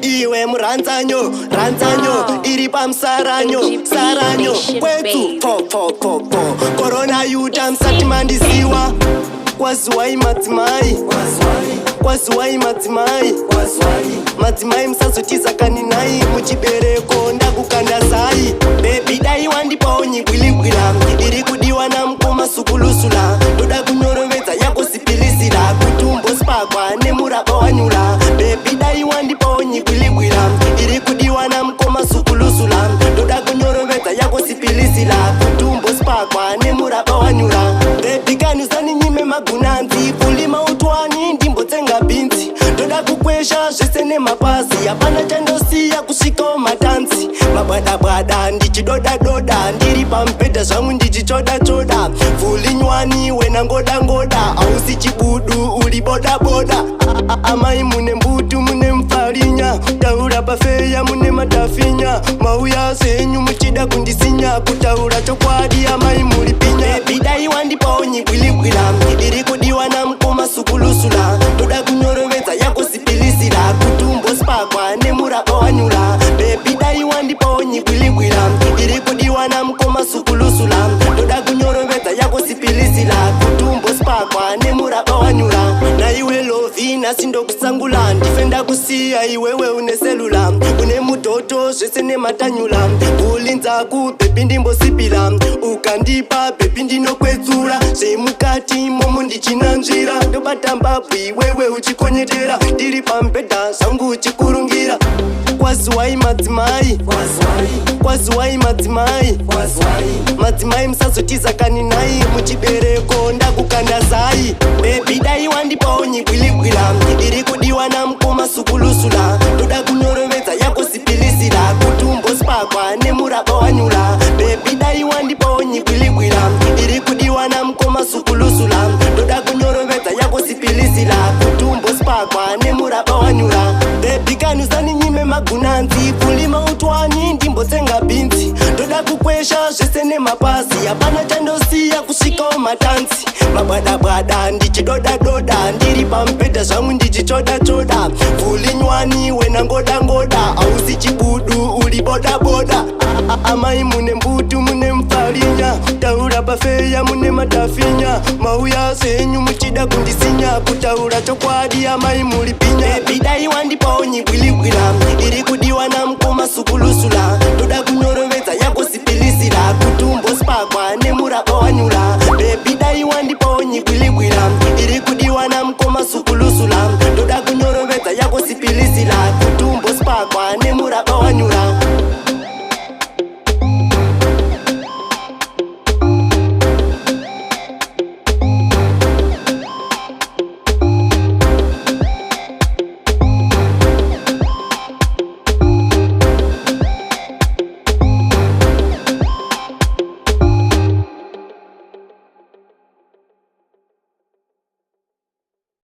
Iwe muranzanyo, ranzanyo, iri pamsaranyo, saranyo, kwetu, po. Corona yuta msati mandisiwa. Kwazuwai matimai, kwazuwai matimai, matimai msazotiza kaninai, muchibereko ndakukanda sai. Baby dai wandipawo Nyibilibwila, iri kudiwa na mkoma sukulusula. Toda kunyorovedza yako sipilisira, kutumbo spakwa nemuraba wanyula. Baby dai wandipawo Nyibilibwila, iri kudiwa na mkoma sukulusula. Toda kunyorovedza yako sipilisira, kutumbo spakwa nemuraba wanyula. Baby kanizani nyime magunanzi, kulima utwani ndimbo tsenga binzi. Toda kukwesha zvese nemapasi, hapana chandosiya kusvikawo matanzi. Mabwadabwada ndichidoda-doda, ndiri pampedha zvangu ndichichoda-choda. Fulinywani wena ngoda-ngoda, hausi chibudu uri boda-boda. Amai mune mbutu mune mfarinya, taura pafeya mune matafinya. Mauya senyu muchida kundisinya, kutaura chokwadi amai muri pinya. Baby dai wandipawo Nyibilibwila, iri kudiwa na mkoma sukulusula. Toda kunyorovedza yako sipilisira, kutumbo spakwa nemuraba wanyula. Baby dai wandipawo Nyibilibwila, iri kudiwa na mkoma sukulusula. Toda kunyorovedza yako sipilisira, kutumbo spakwa nemuraba wanyula. Na iwe lovi nasindo kusangula, ndifenda kusiya iwewe une selula. Une mutoto zvese nematanyula, ulinzaku baby ndimbosipila. Ukandipa baby ndinokwedzura, zvemukati momo ndichinanzvira. Ndobata mbabwi iwewe uchikonyetera, ndiri pampedha zvangu uchikurungira. Kwazuwai madzimai, kwazuwai madzimai, madzimai musazotiza kaninai, muchibereko ndakukanda sai. Baby dai wandipawo Nyibilibwila, iri kudiwa na mkoma sukulusula. Toda kunyorovedza yako sipilisira, kutumbo spakwa nemuraba wanyula. Baby dai wandipawo Nyibilibwila, iri kudiwa na mkoma sukulusula. Toda kunyorovedza yako sipilisira, kutumbo spakwa nemuraba wanyula. Baby kanizani nyime magunanzi, kulima utwani ndimbo tsenga binzi. Toda kukwesha zvese nemapasi, hapana chandosiya kusvikawo matanzi. Mabwadabwada ndichidoda-doda, ndiri pampedha zvangu ndichichoda-choda. Fulinywani wena ngoda-ngoda, hausi chibudu uri boda-boda. Amai mune mbutu mune mfarinya, taura pafeya mune matafinya. Mauya senyu muchida kundisinya, kutaura chokwadi amai muri pinya. Baby dai wandipawo Nyibilibwila, iri kudiwa na mkoma sukulusula. Toda kunyorovedza yako sipilisira, kutumbo spakwa nemuraba wanyula. Baby dai wandipawo Nyibilibwila, iri kudiwa na mkoma sukulusula. Toda kunyorovedza yako sipilisira, kutumbo spakwa nemuraba wanyula.